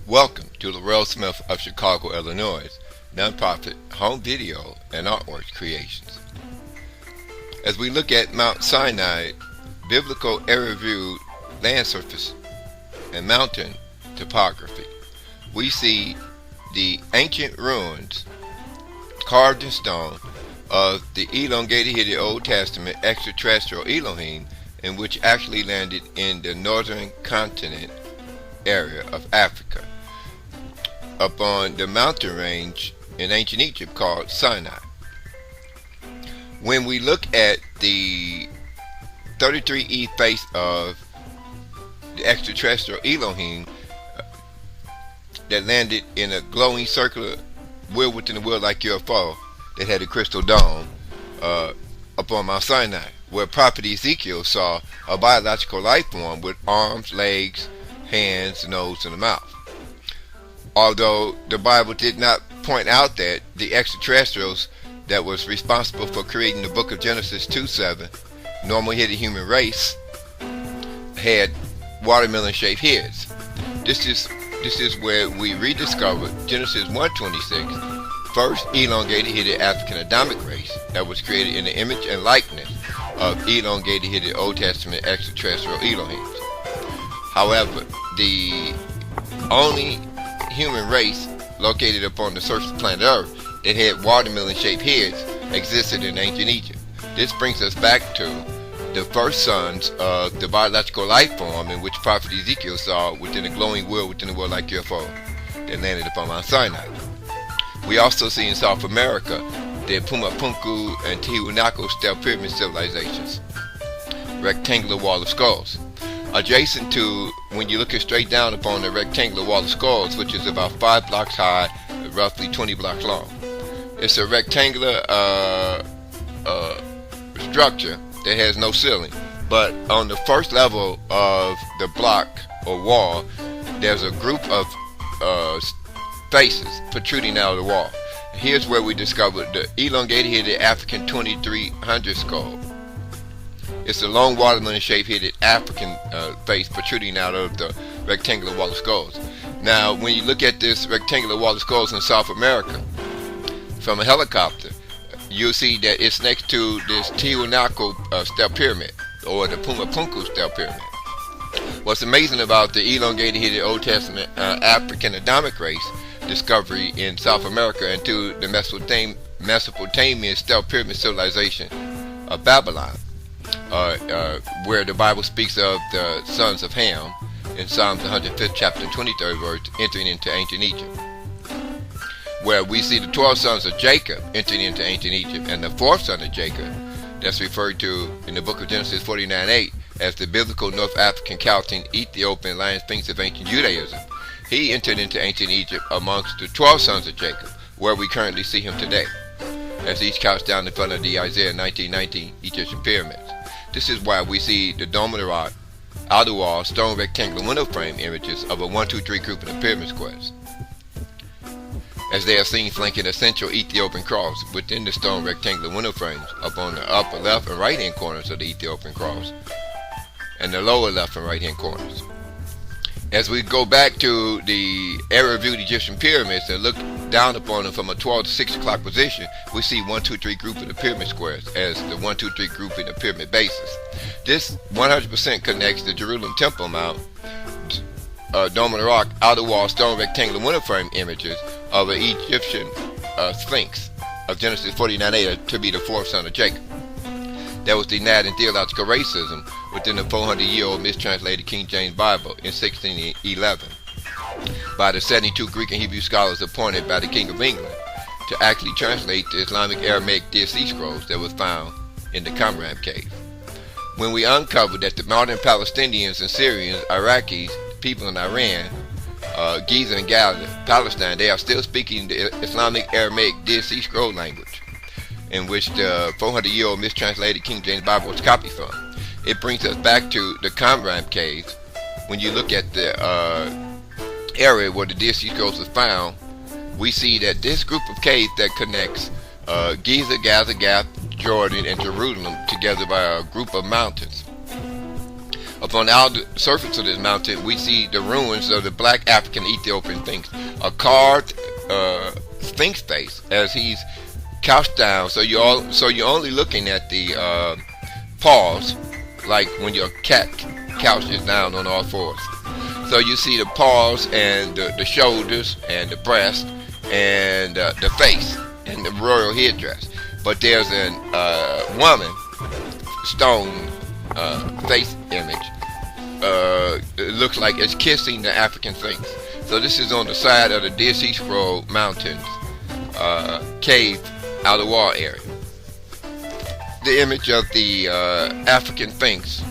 Welcome to Laurel Smith of Chicago, Illinois, nonprofit home video and artwork creations. As we look at Mount Sinai, biblical area view land surface and mountain topography, we see the ancient ruins carved in stone of the elongated Old Testament extraterrestrial Elohim, in which actually landed in the northern continent area of Africa, up on the mountain range in ancient Egypt called Sinai. When we look at the 33E face of the extraterrestrial Elohim that landed in a glowing circular wheel within a wheel like UFO that had a crystal dome up on Mount Sinai, where Prophet Ezekiel saw a biological life form with arms, legs, hands, nose, and a mouth. Although the Bible did not point out that the extraterrestrials that was responsible for creating the book of Genesis 2:7, normal headed human race, had watermelon-shaped heads. This is where we rediscovered Genesis 1:26, first elongated headed African Adamic race that was created in the image and likeness of elongated headed Old Testament extraterrestrial Elohims. However, the only human race located upon the surface of planet Earth that had watermelon-shaped heads existed in ancient Egypt. This brings us back to the first sons of the biological life form in which Prophet Ezekiel saw within a glowing wheel within a wheel like UFO that landed upon Mount Sinai. We also see in South America the Pumapunku and Tiwanaku step pyramid civilizations, rectangular wall of skulls. Adjacent to, when you're looking straight down upon the rectangular wall of skulls, which is about 5 blocks high, roughly 20 blocks long. It's a rectangular structure that has no ceiling, but on the first level of the block or wall, there's a group of faces protruding out of the wall. Here's where we discovered the elongated headed African 2300 skull. It's a long watermelon-shaped headed African face protruding out of the rectangular wall of skulls. Now, when you look at this rectangular wall of skulls in South America from a helicopter, you'll see that it's next to this Tiwanaku step pyramid, or the Pumapunku step pyramid. What's amazing about the elongated headed Old Testament African Adamic race discovery in South America and to the Mesopotamian step pyramid civilization of Babylon, where the Bible speaks of the sons of Ham in Psalms 105th chapter 23rd verse entering into ancient Egypt, where we see the 12 sons of Jacob entering into ancient Egypt, and the fourth son of Jacob that's referred to in the book of Genesis 49:8 as the biblical North African Chaldean Ethiopian lion Sphinx of ancient Judaism. He entered into ancient Egypt amongst the 12 sons of Jacob, where we currently see him today, as each couched down in front of the Isaiah 19:19 Egyptian pyramids. This is why we see the Dome of the Rock, outer wall, stone rectangular window frame images of a 1, 2, 3 group in the pyramid squares, as they are seen flanking a central Ethiopian cross within the stone rectangular window frames up on the upper left and right hand corners of the Ethiopian cross and the lower left and right hand corners. As we go back to the area viewed Egyptian pyramids and look down upon them from a 12 to 6 o'clock position, we see 1, 2, 3 group in the pyramid squares as the 1, 2, 3 group in the pyramid bases. This 100% connects the Jerusalem Temple Mount, Dome of the Rock, outer wall, stone rectangular window frame images of an Egyptian Sphinx of Genesis 49:8 to be the fourth son of Jacob. That was denied in theological racism within the 400-year-old mistranslated King James Bible in 1611 by the 72 Greek and Hebrew scholars appointed by the King of England to actually translate the Islamic Aramaic Dead Sea Scrolls that was found in the Qumran cave. When we uncovered that the modern Palestinians and Syrians, Iraqis, people in Iran, Giza and Gaza, Palestine, they are still speaking the Islamic Aramaic Dead Sea Scroll language, in which the 400-year-old mistranslated King James Bible was copied from. It brings us back to the Qumran caves. When you look at the area where the Dead Sea Scrolls was found, we see that this group of caves that connects Giza, Gaza, Gath, Jordan, and Jerusalem together by a group of mountains Upon the outer surface of this mountain, we see the ruins of the black African Ethiopian Sphinx, a carved Sphinx face as he's couched down. So you're only looking at the paws, like when your cat couches down on all fours. So you see the paws and the shoulders and the breast and the face and the royal headdress. But there's a woman stone face image. It looks like it's kissing the African Sphinx. So this is on the side of the Dead Sea Scroll Mountains cave outer wall area. The image of the African Sphinx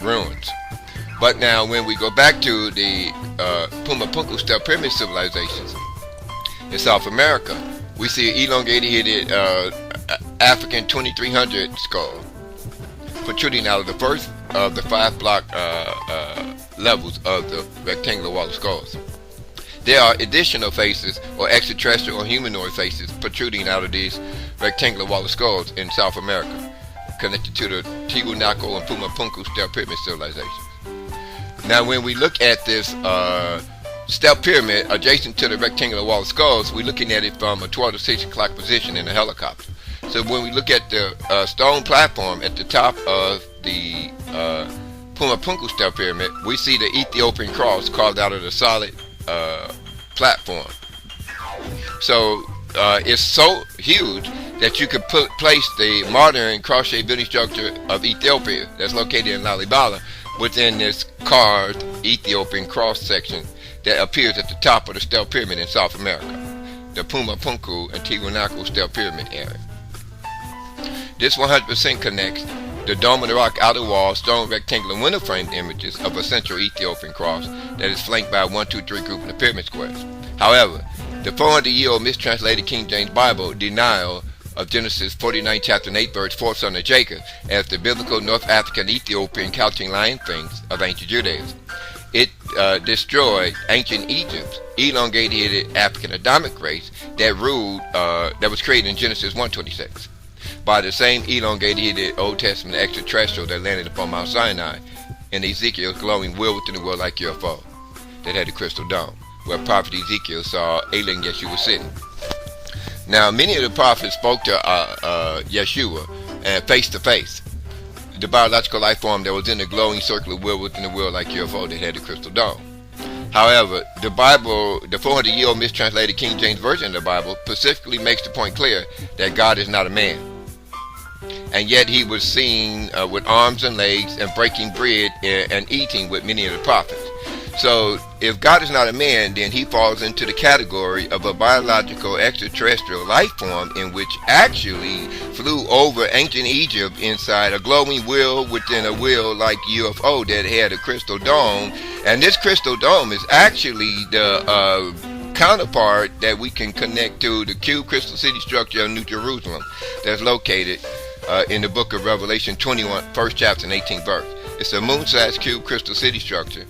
ruins. But now when we go back to the Pumapunku Step Pyramid civilizations in South America, we see an elongated African 2300 skull protruding out of the first of the 5 block levels of the rectangular wall of skulls. There are additional faces or extraterrestrial or humanoid faces protruding out of these rectangular wall of skulls in South America, connected to the Tiwanaku and Pumapunku Step Pyramid civilizations. Now when we look at this step pyramid adjacent to the rectangular wall of skulls, we're looking at it from a 12 to 6 o'clock position in a helicopter. So when we look at the stone platform at the top of the Pumapunku Step Pyramid, we see the Ethiopian cross carved out of the solid platform. So it's so huge that you could place the modern cross-shaped building structure of Ethiopia that's located in Lalibela within this carved Ethiopian cross section that appears at the top of the Step Pyramid in South America, the Pumapunku and Tiwanaku Step Pyramid area. This 100% connects the Dome of the Rock outer wall stone rectangular window frame images of a central Ethiopian cross that is flanked by a 1, 2, 3 group of the pyramid squares. However, the 400-year-old mistranslated King James Bible denial of Genesis 49 chapter 8 verse 4th son of Jacob as the biblical North African Ethiopian couching lion Sphinx of ancient Judaism. It destroyed ancient Egypt's elongated African Adamic race that ruled that was created in Genesis 1:26 by the same elongated Old Testament extraterrestrial that landed upon Mount Sinai in Ezekiel's glowing wheel within the world like UFO that had the crystal dome, where prophet Ezekiel saw alien Yeshua sitting. Now, many of the prophets spoke to Yeshua face to face, the biological life form that was in the glowing circular wheel within the world like UFO that had the crystal dome. However, the Bible, the 400-year-old mistranslated King James Version of the Bible, specifically makes the point clear that God is not a man. And yet he was seen with arms and legs and breaking bread and eating with many of the prophets. So if God is not a man, then he falls into the category of a biological extraterrestrial life form in which actually flew over ancient Egypt inside a glowing wheel within a wheel like UFO that had a crystal dome. And this crystal dome is actually the counterpart that we can connect to the cube crystal city structure of New Jerusalem that's located in the book of Revelation 21, 1st chapter and 18th verse. It's a moon-sized cube crystal city structure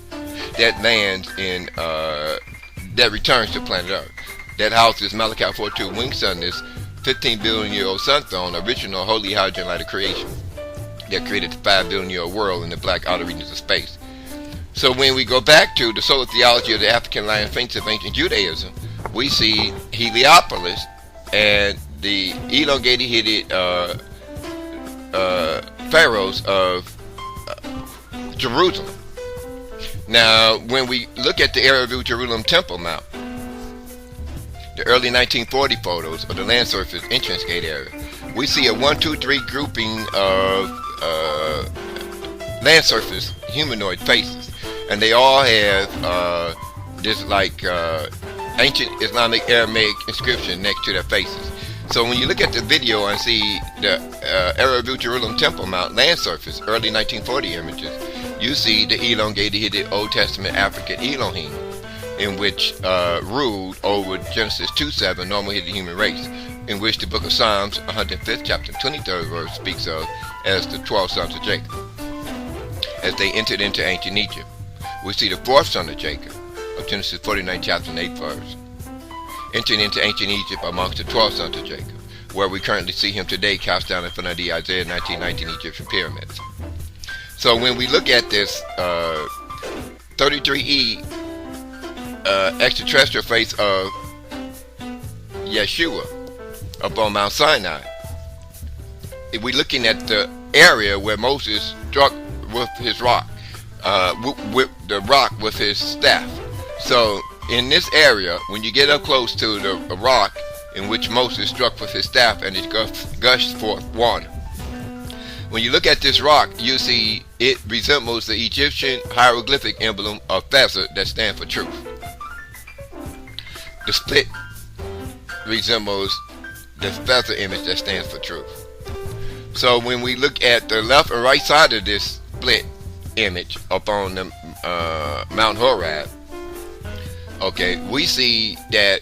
that lands in, that returns to planet Earth. That houses Malachi 4:2 winged sun, this 15 billion-year-old sun throne, original holy hydrogen light of creation that created the 5 billion-year-old world in the black outer regions of space. So when we go back to the solar theology of the African lion Sphinx of ancient Judaism, we see Heliopolis and the elongated pharaohs of Jerusalem. Now, when we look at the area of Jerusalem Temple Mount, the early 1940 photos of the land surface entrance gate area, we see a 1, 2, 3 grouping of land surface humanoid faces, and they all have this like ancient Islamic Aramaic inscription next to their faces. So when you look at the video and see the area of Jerusalem Temple Mount land surface early 1940 images, you see the elongated Old Testament African Elohim, in which ruled over Genesis 2:7, normal hidden human race, in which the book of Psalms, 105th chapter, 23rd verse, speaks of as the 12 sons of Jacob, as they entered into ancient Egypt. We see the 4th son of Jacob, of Genesis 49 chapter and 8th verse, entering into ancient Egypt amongst the 12 sons of Jacob, where we currently see him today cast down in front of the Isaiah 1919 Egyptian pyramids. So when we look at this 33E extraterrestrial face of Yeshua up on Mount Sinai, if we're looking at the area where Moses struck with his rock, with the rock with his staff. So in this area, when you get up close to the rock in which Moses struck with his staff and it gushed forth water, when you look at this rock, you see it resembles the Egyptian hieroglyphic emblem of feather that stands for truth. The split resembles the feather image that stands for truth. So when we look at the left and right side of this split image up on the Mount Horeb, okay, we see that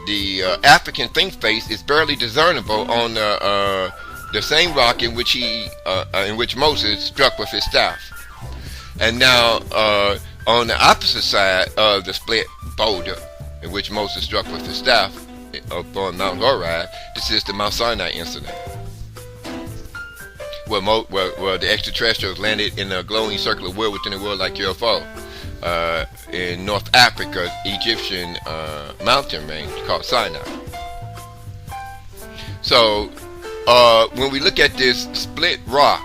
the African Sphinx face is barely discernible on the same rock in which Moses struck with his staff. And now on the opposite side of the split boulder in which Moses struck with his staff up on Mount Horeb, this is the Mount Sinai incident, where the extraterrestrials landed in a glowing circle of wood within the world like UFO in North Africa's Egyptian mountain range called Sinai. So when we look at this split rock,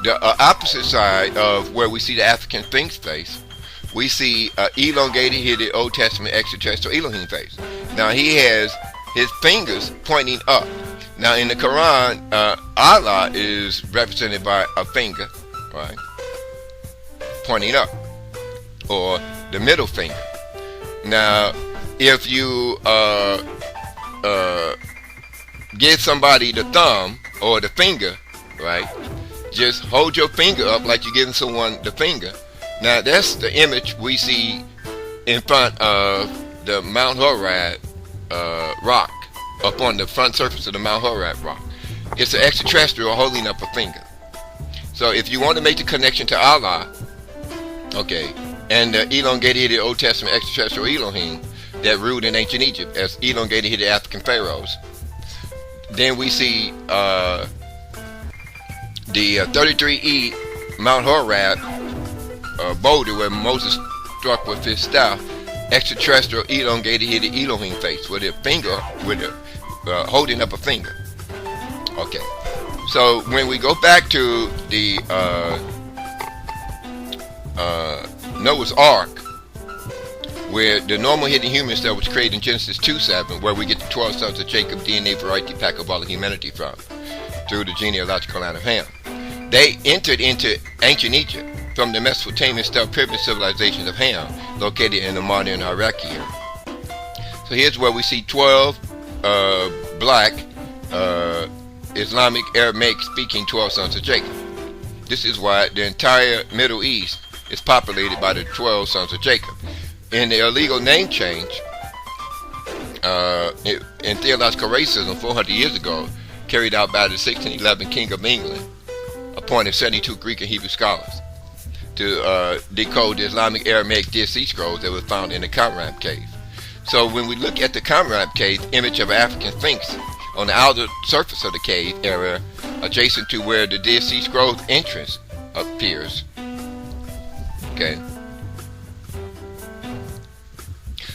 the opposite side of where we see the African Sphinx face, we see elongated, hidden Old Testament extraterrestrial Elohim face. Now he has his fingers pointing up. Now in the Quran, Allah is represented by a finger, right, pointing up, or the middle finger. Now if you give somebody the thumb or the finger, right, just hold your finger up like you're giving someone the finger. Now that's the image we see in front of the Mount Horeb rock, up on the front surface of the Mount Horeb rock. It's an extraterrestrial holding up a finger. So if you want to make the connection to Allah, okay, and the elongated Old Testament extraterrestrial Elohim that ruled in ancient Egypt as elongated African pharaohs, then we see the 33E Mount Horeb boulder where Moses struck with his staff, extraterrestrial elongated hidden Elohim face with a finger, with a holding up a finger. Okay, so when we go back to the Noah's Ark, where the normal hidden human cell was created in Genesis 2:7, where we get the 12 sons of Jacob DNA variety pack of all of humanity from, through the genealogical line of Ham. They entered into ancient Egypt from the Mesopotamian steppe-pyramid civilizations of Ham, located in the modern Iraqi area. So here's where we see 12 black Islamic Aramaic speaking 12 sons of Jacob. This is why the entire Middle East is populated by the 12 sons of Jacob. In the illegal name change, in theological racism 400 years ago, carried out by the 1611 King of England, appointed 72 Greek and Hebrew scholars to decode the Islamic Aramaic Dead Sea Scrolls that were found in the Qumran cave. So when we look at the Qumran cave, image of an African Sphinx on the outer surface of the cave area, adjacent to where the Dead Sea Scrolls entrance appears, okay,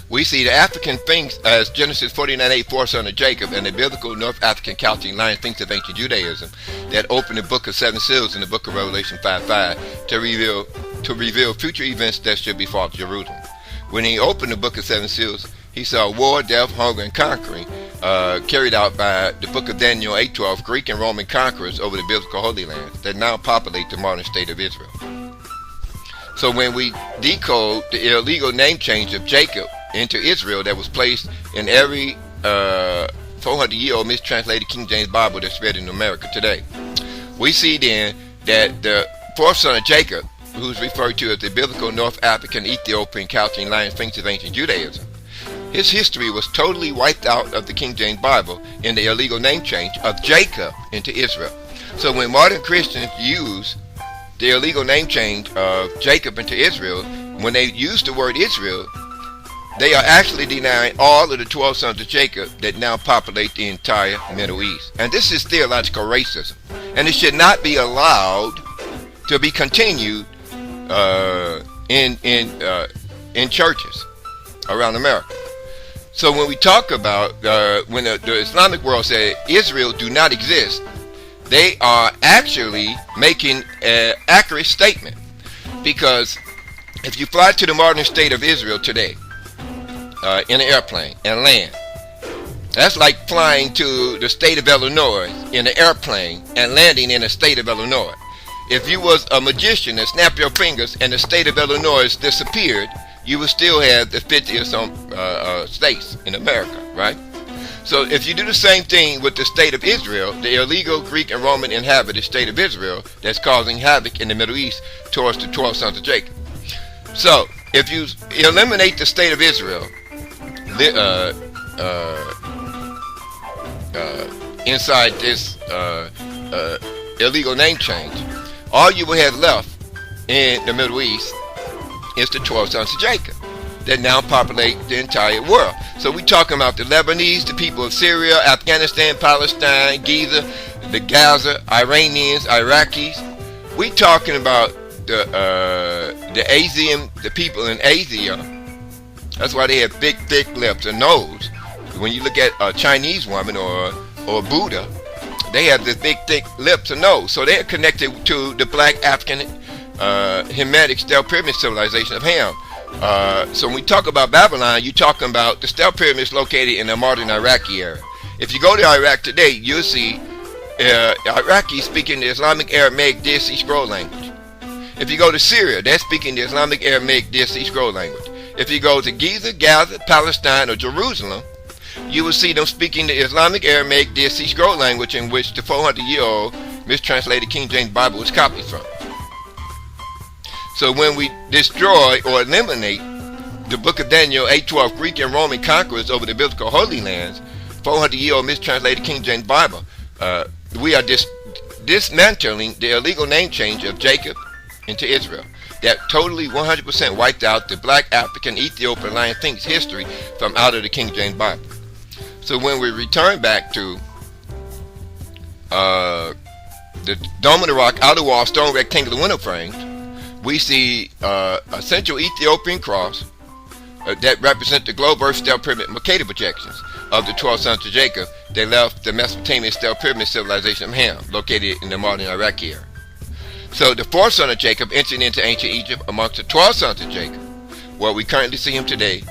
we see the African Sphinx as Genesis 49:8, fourth son of Jacob, and the biblical North African Chaldean lion Sphinx of ancient Judaism that opened the book of seven seals in the book of Revelation 5:5 to reveal future events that should befall Jerusalem. When he opened the book of seven seals, he saw war, death, hunger, and conquering carried out by the book of Daniel 8:12, Greek and Roman conquerors over the biblical Holy Lands that now populate the modern state of Israel. So when we decode the illegal name change of Jacob into Israel that was placed in every 400-year-old mistranslated King James Bible that's read in America today, we see then that the fourth son of Jacob, who's referred to as the biblical North African Ethiopian Chaldean lion Sphinx of ancient Judaism, his history was totally wiped out of the King James Bible in the illegal name change of Jacob into Israel. So when modern Christians use the illegal name change of Jacob into Israel, when they use the word Israel, they are actually denying all of the 12 sons of Jacob that now populate the entire Middle East. And this is theological racism. And it should not be allowed to be continued in churches around America. So when we talk about when the Islamic world said Israel do not exist, they are actually making an accurate statement, because if you fly to the modern state of Israel today in an airplane and land, that's like flying to the state of Illinois in an airplane and landing in the state of Illinois. If you was a magician and snap your fingers and the state of Illinois disappeared, you would still have the 50 or some states in America, right? So if you do the same thing with the state of Israel, the illegal Greek and Roman inhabited state of Israel that's causing havoc in the Middle East towards the 12 sons of Jacob. So if you eliminate the state of Israel inside this illegal name change, all you will have left in the Middle East is the 12 sons of Jacob that now populate the entire world. So we're talking about the Lebanese, the people of Syria, Afghanistan, Palestine, Giza, the Gaza, Iranians, Iraqis. We're talking about the Asian, the people in Asia. That's why they have big, thick lips and nose. When you look at a Chinese woman or Buddha, they have this big, thick lips and nose. So they're connected to the black African Hamitic stealth pyramid civilization of Ham. So when we talk about Babylon, you're talking about the stealth pyramids located in the modern Iraqi area. If you go to Iraq today, you'll see Iraqis speaking the Islamic Aramaic Dead Sea Scroll language. If you go to Syria, they're speaking the Islamic Aramaic Dead Sea Scroll language. If you go to Giza, Gaza, Palestine, or Jerusalem, you will see them speaking the Islamic Aramaic Dead Sea Scroll language, in which the 400-year-old mistranslated King James Bible was copied from. So when we destroy or eliminate the book of Daniel 8:12 Greek and Roman conquerors over the biblical Holy Lands, 400-year-old mistranslated King James Bible, we are dismantling the illegal name change of Jacob into Israel that totally 100% wiped out the black African Ethiopian Lion Sphinx history from out of the King James Bible. So when we return back to the Dome of the Rock outer wall stone rectangular window frames, we see a central Ethiopian cross that represent the globe earth stealth pyramid Mercator projections of the 12 sons of Jacob. They left the Mesopotamian stealth pyramid civilization of Ham, located in the modern Iraqi area. So the 4th son of Jacob entered into ancient Egypt amongst the 12 sons of Jacob, where we currently see him today,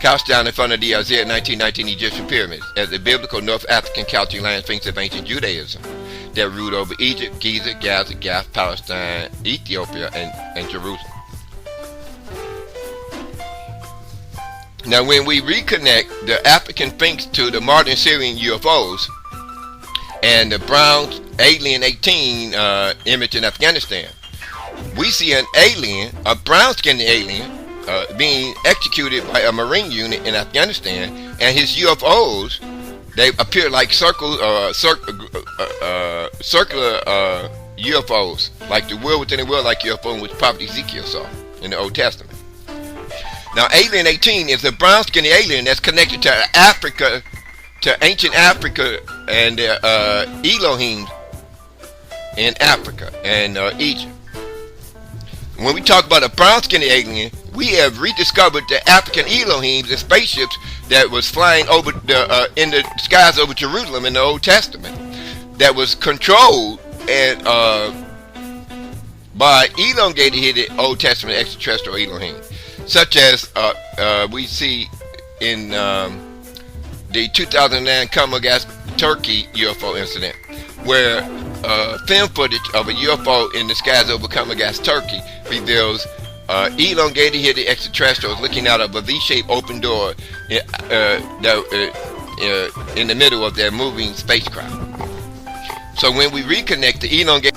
couched down in front of the Isaiah 1919 Egyptian pyramids as the biblical North African Celtic Lion Sphinx of ancient Judaism that ruled over Egypt, Giza, Gaza, Gath, Palestine, Ethiopia, and Jerusalem. Now when we reconnect the African Sphinx to the modern Syrian UFOs and the brown alien 18 image in Afghanistan, we see an alien, a brown-skinned alien, being executed by a Marine unit in Afghanistan, and his UFOs, they appear like circular UFOs, like the wheel within a wheel like UFO, which Prophet Ezekiel saw in the Old Testament. Now, Alien 18 is a brown-skinned alien that's connected to Africa, to ancient Africa, and Elohim in Africa and Egypt. When we talk about a brown-skinned alien, we have rediscovered the African Elohims and spaceships that was flying over in the skies over Jerusalem in the Old Testament, that was controlled and by elongated Old Testament extraterrestrial Elohim, such as we see in the 2009 Kamagast Turkey UFO incident, where film footage of a UFO in the skies over Kamagast, Turkey, reveals elongated hidden extraterrestrials looking out of a V-shaped open door in the middle of their moving spacecraft. So when we reconnect the elongated